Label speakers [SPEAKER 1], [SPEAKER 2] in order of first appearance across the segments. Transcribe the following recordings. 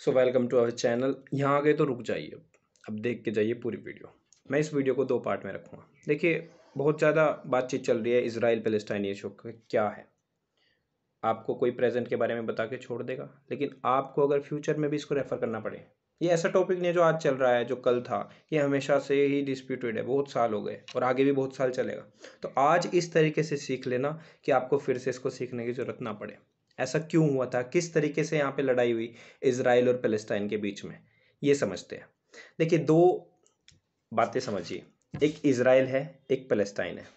[SPEAKER 1] So welcome to our channel. यहाँ आ गए तो रुक जाइए, अब देख के जाइए पूरी वीडियो। मैं इस वीडियो को दो पार्ट में रखूँगा। देखिए, बहुत ज़्यादा बातचीत चल रही है इजराइल पैलेस्टाइन इशू का क्या है। आपको कोई प्रेजेंट के बारे में बता के छोड़ देगा, लेकिन आपको अगर फ्यूचर में भी इसको रेफ़र करना पड़े, ये ऐसा टॉपिक नहीं है जो आज चल रहा है, जो कल था। ये हमेशा से ही डिस्प्यूटेड है, बहुत साल हो गए और आगे भी बहुत साल चलेगा। तो आज इस तरीके से सीख लेना कि आपको फिर से इसको सीखने की ज़रूरत ना पड़े। ऐसा क्यों हुआ था, किस तरीके से यहाँ पे लड़ाई हुई इजराइल और पैलेस्टाइन के बीच में, ये समझते हैं। देखिए, दो बातें समझिए, एक इजराइल है, एक पैलेस्टाइन है।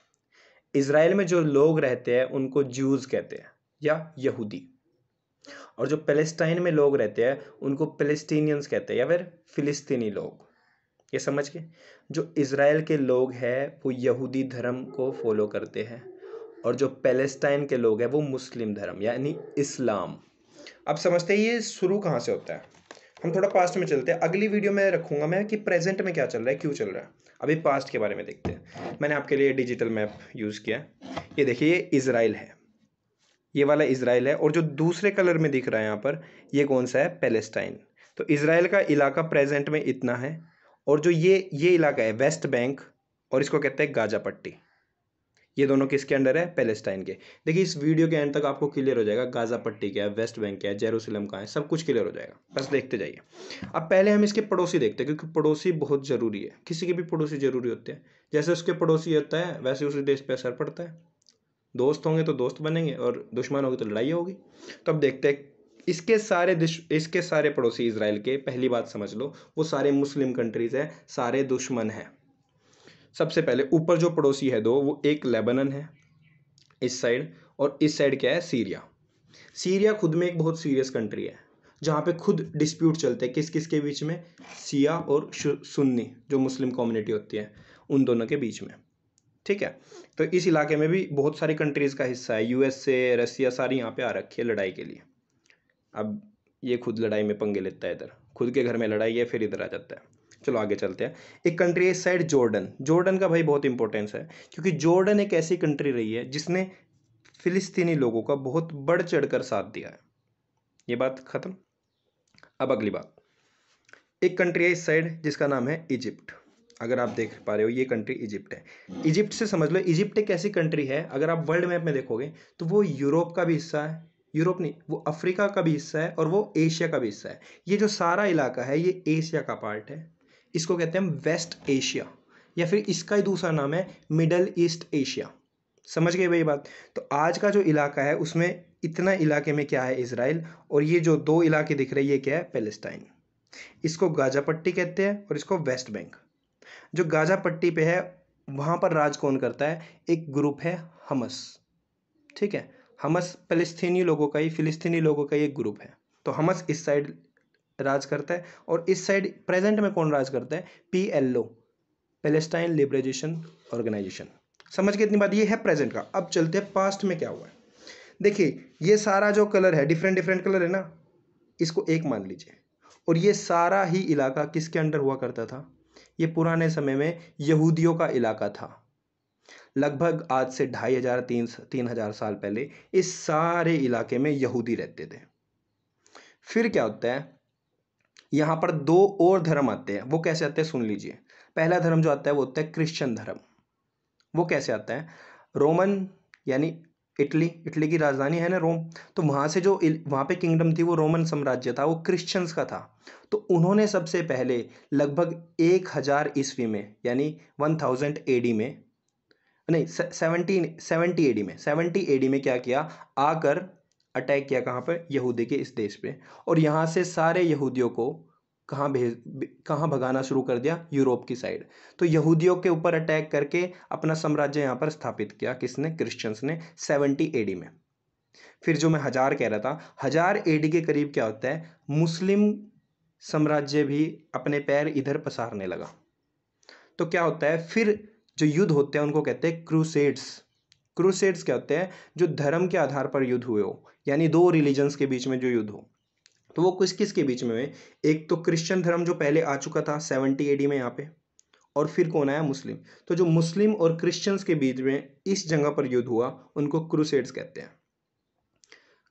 [SPEAKER 1] इजराइल में जो लोग रहते हैं उनको ज्यूज कहते हैं या यहूदी, और जो पैलेस्टाइन में लोग रहते हैं उनको पैलेस्टीनियंस कहते हैं या फिर फिलिस्तीनी लोग। ये समझ के, जो इजराइल के लोग हैं वो यहूदी धर्म को फॉलो करते हैं, और जो पैलेस्टाइन के लोग हैं वो मुस्लिम धर्म यानी इस्लाम। अब समझते हैं ये शुरू कहाँ से होता है। हम थोड़ा पास्ट में चलते हैं, अगली वीडियो में रखूंगा मैं कि प्रेजेंट में क्या चल रहा है, क्यों चल रहा है। अभी पास्ट के बारे में देखते हैं। मैंने आपके लिए डिजिटल मैप यूज़ किया। ये देखिए, ये इजराइल है, ये वाला इजराइल है, और जो दूसरे कलर में दिख रहा है यहाँ पर, ये कौन सा है, पैलेस्टाइन। तो इजराइल का इलाका प्रेजेंट में इतना है, और जो ये इलाका है वेस्ट बैंक, और इसको कहते हैं गाजा पट्टी। ये दोनों किसके अंडर है, पैलेस्टाइन के। देखिए, इस वीडियो के एंड तक आपको क्लियर हो जाएगा गाजा पट्टी क्या है, वेस्ट बैंक क्या है, जेरूसलम कहाँ है, सब कुछ क्लियर हो जाएगा। बस देखते जाइए। अब पहले हम इसके पड़ोसी देखते हैं, क्योंकि पड़ोसी बहुत ज़रूरी है। किसी के भी पड़ोसी ज़रूरी होते हैं। जैसे उसके पड़ोसी होता है वैसे उसी देश पर असर पड़ता है। दोस्त होंगे तो दोस्त बनेंगे, और दुश्मन होंगे तो लड़ाई होगी। तो अब देखते हैं इसके सारे पड़ोसी इजराइल के, पहली बात समझ लो, वो सारे मुस्लिम कंट्रीज हैं, सारे दुश्मन हैं। सबसे पहले ऊपर जो पड़ोसी है दो, वो एक लेबनन है इस साइड, और इस साइड क्या है, सीरिया। सीरिया खुद में एक बहुत सीरियस कंट्री है, जहाँ पे खुद डिस्प्यूट चलते हैं किस किस के बीच में, शिया और सुन्नी जो मुस्लिम कम्युनिटी होती है, उन दोनों के बीच में। ठीक है। तो इस इलाके में भी बहुत सारी कंट्रीज़ का हिस्सा है, यूएसए, रसिया, सारी यहाँ पे आ रखी है लड़ाई के लिए। अब ये खुद लड़ाई में पंगे लेता है, इधर खुद के घर में लड़ाई है, फिर इधर आ जाता है। चलो आगे चलते हैं। एक कंट्री है इस साइड, जॉर्डन। जॉर्डन का भाई बहुत इंपॉर्टेंस है, क्योंकि जॉर्डन एक ऐसी कंट्री रही है जिसने फिलिस्तीनी लोगों का बहुत बढ़ चढ़ कर साथ दिया है। ये बात खत्म। अब अगली बात, एक कंट्री है इस साइड जिसका नाम है इजिप्ट। अगर आप देख पा रहे हो, ये कंट्री इजिप्ट है। इजिप्ट से समझ लो, इजिप्ट एक ऐसी कंट्री है, अगर आप वर्ल्ड मैप में देखोगे तो वो यूरोप का भी हिस्सा है, यूरोप नहीं, वो अफ्रीका का भी हिस्सा है, और वो एशिया का भी हिस्सा है। ये जो सारा इलाका है ये एशिया का पार्ट है। इसको कहते हैं वेस्ट एशिया, या फिर इसका ही दूसरा नाम है मिडल ईस्ट एशिया। समझ गए भाई बात। तो आज का जो इलाका है उसमें इतना इलाके में क्या है, इजराइल, और ये जो दो इलाके दिख रहे हैं ये क्या है, पैलेस्टाइन। इसको गाजा पट्टी कहते हैं और इसको वेस्ट बैंक। जो गाजा पट्टी पे है वहाँ पर राज कौन करता है, एक ग्रुप है हमस। ठीक है, हमस फिलिस्तीनी लोगों का ही, फिलिस्तीनी लोगों का ही एक ग्रुप है। तो हमस इस साइड राज करता है, और इस साइड प्रेजेंट में कौन राज करता है, PLO, पैलेस्टाइन लिबरेशन ऑर्गेनाइजेशन। समझ के इतनी बात, ये है प्रेजेंट का। अब चलते हैं पास्ट में क्या हुआ है। देखिए, ये सारा जो कलर है, डिफरेंट डिफरेंट कलर है ना, इसको एक मान लीजिए। और ये सारा ही इलाका किसके अंडर हुआ करता था, ये पुराने समय में यहूदियों का इलाका था। लगभग आज से 2500 3,000 साल पहले इस सारे इलाके में यहूदी रहते थे। फिर क्या होता है, यहाँ पर दो और धर्म आते हैं। वो कैसे आते हैं, सुन लीजिए। पहला धर्म जो आता है वो होता है क्रिश्चियन धर्म। वो कैसे आता है, रोमन यानी इटली की राजधानी है ना रोम, तो वहाँ से जो वहाँ पे किंगडम थी वो रोमन साम्राज्य था, वो क्रिश्चियंस का था। तो उन्होंने सबसे पहले लगभग 1000 ईस्वी में, यानी 1000 AD में, नहीं 70 AD में क्या किया, आकर अटैक किया कहाँ पर, यहूदी के इस देश पे, और यहाँ से सारे यहूदियों को कहाँ भगाना शुरू कर दिया, यूरोप की साइड। तो यहूदियों के ऊपर अटैक करके अपना साम्राज्य यहाँ पर स्थापित किया, किसने, क्रिश्चियंस ने, 70 AD में। फिर जो मैं 1000 कह रहा था, 1000 AD के करीब क्या होता है, मुस्लिम साम्राज्य भी अपने पैर इधर पसारने लगा। तो क्या होता है, फिर जो युद्ध होते हैं उनको कहते हैं क्रूसेड्स। क्रूसेड्स क्या होते हैं, जो धर्म के आधार पर युद्ध हुए हो, यानी दो रिलीजन्स के बीच में जो युद्ध हो। तो वो किस किस के बीच में हुए, एक तो क्रिश्चियन धर्म जो पहले आ चुका था 70 AD में यहाँ पे, और फिर कौन आया, मुस्लिम। तो जो मुस्लिम और क्रिश्चियंस के बीच में इस जगह पर युद्ध हुआ उनको क्रूसेड्स कहते हैं।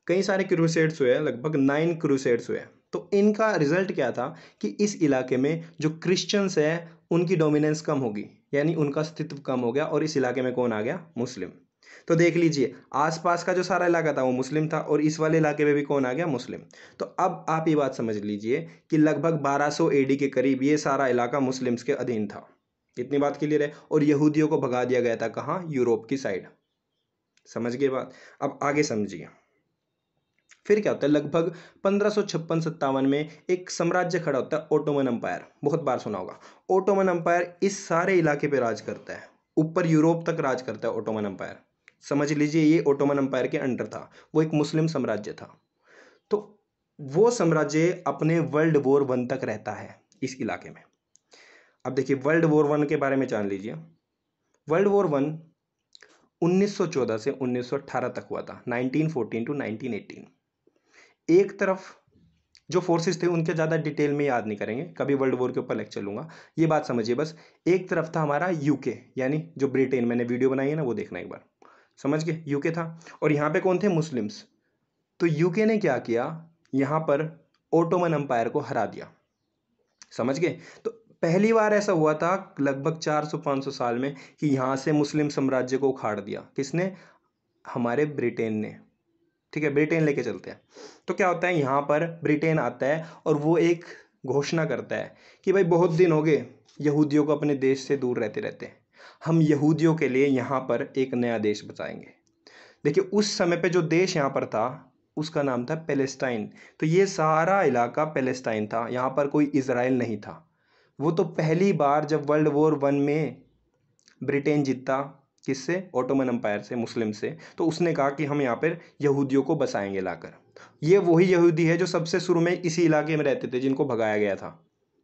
[SPEAKER 1] कई सारे क्रूसेड्स हुए हैं, लगभग 9 क्रूसेड्स हुए हैं। तो इनका रिजल्ट क्या था कि इस इलाके में जो क्रिश्चियंस है उनकी डोमिनेंस कम होगी, यानी उनका अस्तित्व कम हो गया, और इस इलाके में कौन आ गया? मुस्लिम। तो देख लीजिए, आसपास का जो सारा इलाका था वो मुस्लिम था, और इस वाले इलाके में भी कौन आ गया? मुस्लिम। तो अब आप ये बात समझ लीजिए कि लगभग 1200 एडी के करीब ये सारा इलाका मुस्लिम्स के अधीन था। इतनी बात क्लियर है। और यहूदियों को भगा दिया गया था कहाँ? यूरोप की साइड। समझ गए बात? अब आगे समझिए। फिर क्या होता है, लगभग 1556-57 में एक साम्राज्य खड़ा होता है, ओटोमन अंपायर। बहुत बार सुना होगा। ओटोमन अंपायर इस सारे इलाके पे राज करता है, ऊपर यूरोप तक राज करता है ओटोमन अंपायर। समझ लीजिए ये ओटोमन अंपायर के अंडर था, वो एक मुस्लिम साम्राज्य था। तो वो साम्राज्य अपने वर्ल्ड वॉर 1 तक रहता है इस इलाके में। अब देखिए वर्ल्ड वॉर 1 के बारे में जान लीजिए। वर्ल्ड वॉर 1 1914 से 1918 तक हुआ था, 1914 टू 1918। एक तरफ जो फोर्सेस थे उनके ज़्यादा डिटेल में याद नहीं करेंगे, कभी वर्ल्ड वॉर के ऊपर लेक्चर लूंगा, ये बात समझिए बस। एक तरफ था हमारा यूके, यानी जो ब्रिटेन, मैंने वीडियो बनाई है ना वो देखना एक बार, समझ गए? यूके था, और यहाँ पे कौन थे? मुस्लिम्स। तो यूके ने क्या किया, यहाँ पर ओटोमन अंपायर को हरा दिया। समझ गए? तो पहली बार ऐसा हुआ था लगभग 400-500 साल में कि यहाँ से मुस्लिम साम्राज्य को उखाड़ दिया। किसने? हमारे ब्रिटेन ने। ठीक है, ब्रिटेन लेके चलते हैं। तो क्या होता है, यहाँ पर ब्रिटेन आता है और वो एक घोषणा करता है कि भाई बहुत दिन हो गए यहूदियों को अपने देश से दूर रहते रहते, हम यहूदियों के लिए यहाँ पर एक नया देश बसाएंगे। देखिए उस समय पे जो देश यहाँ पर था उसका नाम था पैलेस्टाइन। तो ये सारा इलाका पैलेस्टाइन था, यहाँ पर कोई इजराइल नहीं था। वो तो पहली बार जब वर्ल्ड वॉर 1 में ब्रिटेन जीता, किससे? ओटोमन अंपायर से, मुस्लिम से, तो उसने कहा कि हम यहाँ पर यहूदियों को बसाएंगे लाकर। ये वही यहूदी है जो सबसे शुरू में इसी इलाके में रहते थे, जिनको भगाया गया था।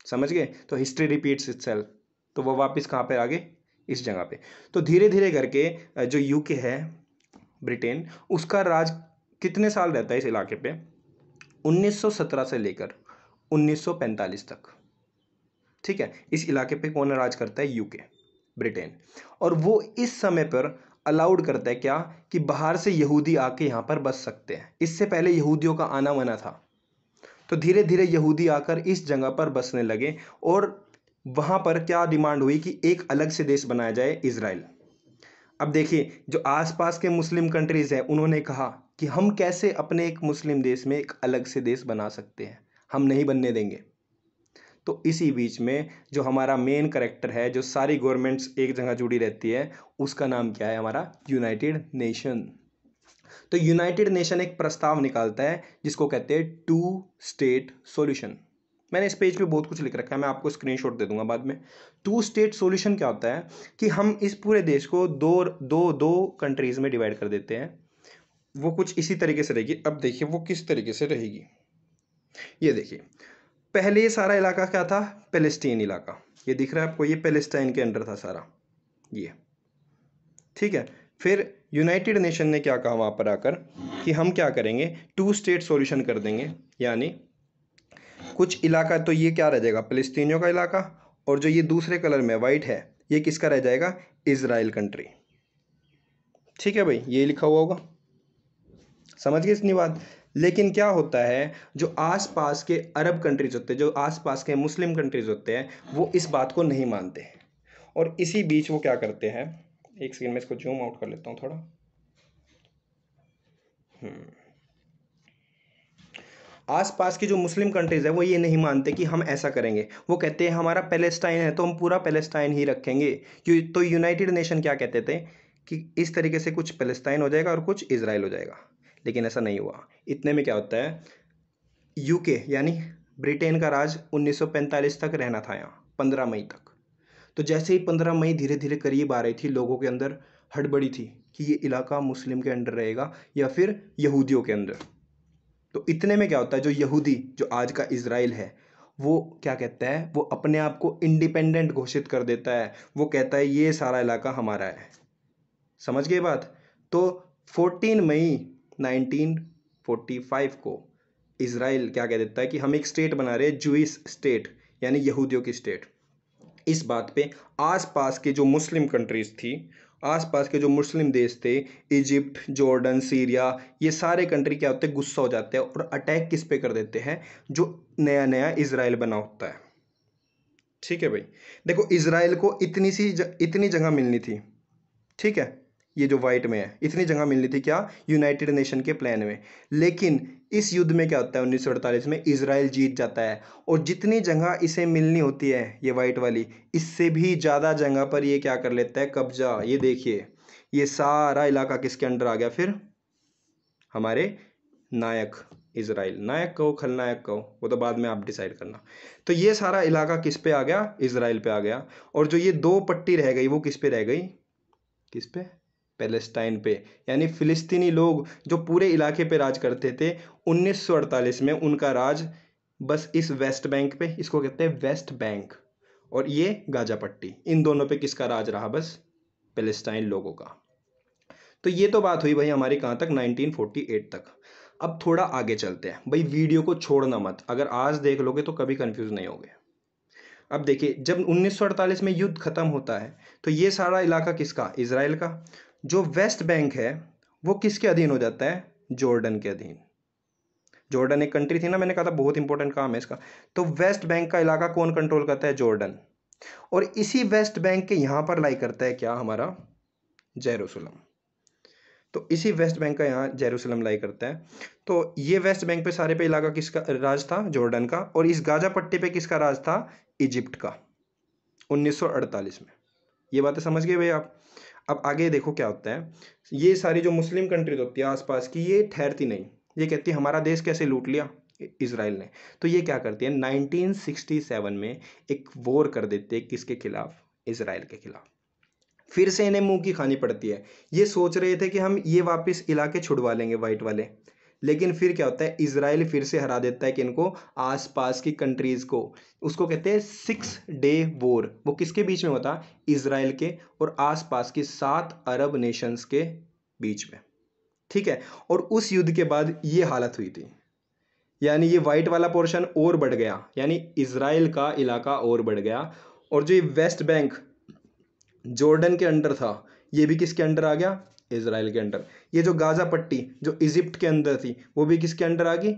[SPEAKER 1] समझ गए? तो हिस्ट्री रिपीट्स इटसेल्फ। तो वो वापस कहाँ पे आ गए? इस जगह पे। तो धीरे धीरे करके जो यूके है, ब्रिटेन, उसका राज कितने साल रहता है इस इलाके पे? 1917 से लेकर 1945 तक। ठीक है, इस इलाके पे कौन राज करता है? UK, Britain. और वो इस समय पर अलाउड करता है क्या, कि बाहर से यहूदी आके यहाँ पर बस सकते हैं। इससे पहले यहूदियों का आना मना था। तो धीरे धीरे यहूदी आकर इस जगह पर बसने लगे, और वहाँ पर क्या डिमांड हुई कि एक अलग से देश बनाया जाए, इजराइल। अब देखिए जो आसपास के मुस्लिम कंट्रीज हैं उन्होंने कहा कि हम कैसे अपने एक मुस्लिम देश में एक अलग से देश बना सकते हैं, हम नहीं बनने देंगे। तो इसी बीच में जो हमारा मेन करेक्टर है, जो सारी गवर्नमेंट्स एक जगह जुड़ी रहती है, उसका नाम क्या है? हमारा यूनाइटेड नेशन। तो यूनाइटेड नेशन एक प्रस्ताव निकालता है जिसको कहते हैं 2 स्टेट सॉल्यूशन। मैंने इस पेज पे बहुत कुछ लिख रखा है, मैं आपको स्क्रीनशॉट दे दूंगा बाद में। 2 स्टेट सॉल्यूशन क्या होता है कि हम इस पूरे देश को दो कंट्रीज में डिवाइड कर देते हैं। वो कुछ इसी तरीके से रहेगी। अब देखिए वो किस तरीके से रहेगी, ये देखिए। पहले ये सारा इलाका क्या था? पैलेस्टीन इलाका। ये दिख रहा है आपको, ये पैलेस्टाइन के अंडर था सारा ये। ठीक है, फिर यूनाइटेड नेशन ने क्या कहा वहाँ पर आकर कि हम क्या करेंगे, 2 स्टेट सॉल्यूशन कर देंगे। यानी कुछ इलाका तो ये क्या रह जाएगा? फिलिस्तीनियों का इलाका, और जो ये दूसरे कलर में वाइट है ये किसका रह जाएगा? Israel country. ठीक है भाई, ये लिखा हुआ होगा, समझ गए इतनी बात। लेकिन क्या होता है, जो आसपास के अरब कंट्रीज होते हैं, जो आसपास के मुस्लिम कंट्रीज होते हैं, वो इस बात को नहीं मानते। और इसी बीच वो क्या करते हैं, एक सेकंड में इसको जूम आउट कर लेता हूँ थोड़ा। आसपास की जो मुस्लिम कंट्रीज है वो ये नहीं मानते कि हम ऐसा करेंगे। वो कहते हैं हमारा पैलेस्टाइन है तो हम पूरा पैलेस्टाइन ही रखेंगे। तो यूनाइटेड नेशन क्या कहते थे कि इस तरीके से कुछ पैलेस्टाइन हो जाएगा और कुछ इजराइल हो जाएगा, लेकिन ऐसा नहीं हुआ। इतने में क्या होता है, यूके यानी ब्रिटेन का राज 1945 तक रहना था यहाँ, 15 मई तक। तो जैसे ही 15 मई धीरे धीरे करीब आ रही थी, लोगों के अंदर हड़बड़ी थी कि ये इलाका मुस्लिम के अंडर रहेगा या फिर यहूदियों के अंदर। तो इतने में क्या होता है, जो यहूदी, जो आज का इजराइल है, वो क्या कहता है, वो अपने आप को इंडिपेंडेंट घोषित कर देता है। वो कहता है ये सारा इलाका हमारा है। समझ गए बात? तो 14 मई 1945 को इजराइल क्या कह देता है कि हम एक स्टेट बना रहे हैं, जूइश स्टेट, यानी यहूदियों की स्टेट। इस बात पे आसपास के जो मुस्लिम कंट्रीज थी, आसपास के जो मुस्लिम देश थे, इजिप्ट, जॉर्डन, सीरिया, ये सारे कंट्री क्या होते हैं, गुस्सा हो जाते हैं और अटैक किस पे कर देते हैं, जो नया नया इजराइल बना होता है। ठीक है भाई, देखो इजराइल को इतनी जगह मिलनी थी, ठीक है, ये जो वाइट में है इतनी जगह मिलनी थी क्या, यूनाइटेड नेशन के प्लान में। लेकिन इस युद्ध में क्या होता है, 1948 में इजराइल जीत जाता है और जितनी जगह इसे मिलनी होती है ये वाइट वाली, इससे भी ज़्यादा जगह पर ये क्या कर लेता है, कब्जा। ये देखिए ये सारा इलाका किसके अंडर आ गया फिर, हमारे नायक, इजराइल। नायक कहो खलनायक कहो वो तो बाद में आप डिसाइड करना। तो ये सारा इलाका किस पे आ गया, इजराइल पे आ गया। और जो ये दो पट्टी रह गई वो किस पे रह गई, किस पे, पैलेस्टाइन पे। यानी फिलिस्तीनी लोग जो पूरे इलाके पे राज करते थे 1948 में, उनका राज बस इस वेस्ट बैंक पे, इसको कहते हैं वेस्ट बैंक, और ये गाजा पट्टी, इन दोनों पे किसका राज रहा, बस पैलेस्टाइन लोगों का। तो ये तो बात हुई भाई हमारी कहाँ तक, 1948 तक। अब थोड़ा आगे चलते हैं भाई, वीडियो को छोड़ना मत, अगर आज देख लोगे तो कभी कंफ्यूज नहीं होगे। अब देखिए जब 1948 में युद्ध खत्म होता है तो ये सारा इलाका किसका, इजराइल का। जो वेस्ट बैंक है वो किसके अधीन हो जाता है, जॉर्डन के अधीन। जॉर्डन एक कंट्री थी ना, मैंने कहा था बहुत इंपॉर्टेंट काम है इसका। तो वेस्ट बैंक का इलाका कौन कंट्रोल करता है, जॉर्डन। और इसी वेस्ट बैंक के यहां पर लाई करता है क्या, हमारा जेरूसलम। तो इसी वेस्ट बैंक का यहाँ जेरूसलम लाई करता है। तो ये वेस्ट बैंक पे सारे पे इलाका किसका राज था, जॉर्डन का। और इस गाजा पट्टी पे किसका राज था, इजिप्ट का, 1948 में। ये बातें समझ गए भाई आप। अब आगे देखो क्या होता है, ये सारी जो मुस्लिम कंट्रीज होती है आसपास की, ये ठहरती नहीं, ये कहती है हमारा देश कैसे लूट लिया इजराइल ने। तो ये क्या करती है, 1967 में एक वॉर कर देते हैं, किसके खिलाफ, इजराइल के खिलाफ। फिर से इन्हें मुंह की खानी पड़ती है। ये सोच रहे थे कि हम ये वापस इलाके छुड़वा लेंगे वाइट वाले, लेकिन फिर क्या होता है, इजराइल फिर से हरा देता है कि इनको, आसपास की कंट्रीज को। उसको कहते हैं 6 डे वॉर। वो किसके बीच में होता, इजराइल के और आसपास की 7 अरब नेशंस के बीच में। ठीक है, और उस युद्ध के बाद ये हालत हुई थी, यानी ये वाइट वाला पोर्शन और बढ़ गया, यानी इजराइल का इलाका और बढ़ गया। और जो ये वेस्ट बैंक जॉर्डन के अंडर था, ये भी किसके अंडर आ गया, इजराइल के अंडर। ये जो गाजा पट्टी जो इजिप्ट के अंदर थी, वो भी किसके अंडर आ गई,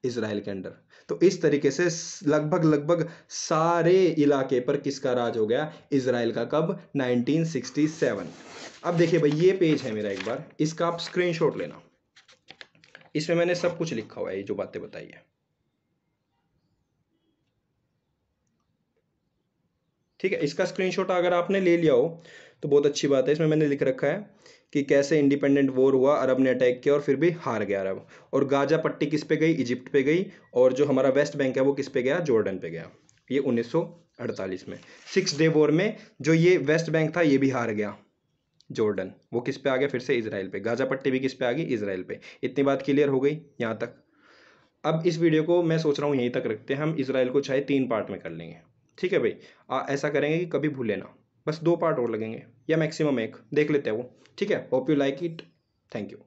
[SPEAKER 1] इजराइल के अंडर। तो इस तरीके से लगभग लगभग सारे इलाके पर किसका राज हो गया, इजराइल का। कब, 1967। अब देखिए भाई ये पेज है मेरा, एक बार इसका आप स्क्रीनशॉट लेना, इसमें मैंने सब कुछ लिखा हुआ है, ये जो बातें बताई है। ठीक है, इसका स्क्रीनशॉट अगर आपने ले लिया हो तो बहुत अच्छी बात है। इसमें मैंने लिख रखा है कि कैसे इंडिपेंडेंट वॉर हुआ, अरब ने अटैक किया और फिर भी हार गया अरब। और गाजा पट्टी किस पे गई, इजिप्ट पे गई। और जो हमारा वेस्ट बैंक है वो किस पे गया, जॉर्डन पे गया। ये 1948 में 6 डे वॉर में जो ये वेस्ट बैंक था ये भी हार गया, जॉर्डन वो किस पे आ गया, फिर से इजराइल पे। गाजा पट्टी भी किस पे आ गई, इजराइल पे। इतनी बात क्लियर हो गई यहाँ तक। अब इस वीडियो को मैं सोच रहा हूँ यहीं तक रखते हैं, हम इजराइल को चाहे 3 पार्ट में कर लेंगे। ठीक है भाई, ऐसा करेंगे कि कभी भूले ना, बस 2 पार्ट और लगेंगे या मैक्सिमम 1 देख लेते हैं वो। ठीक है, hope you like it, thank you.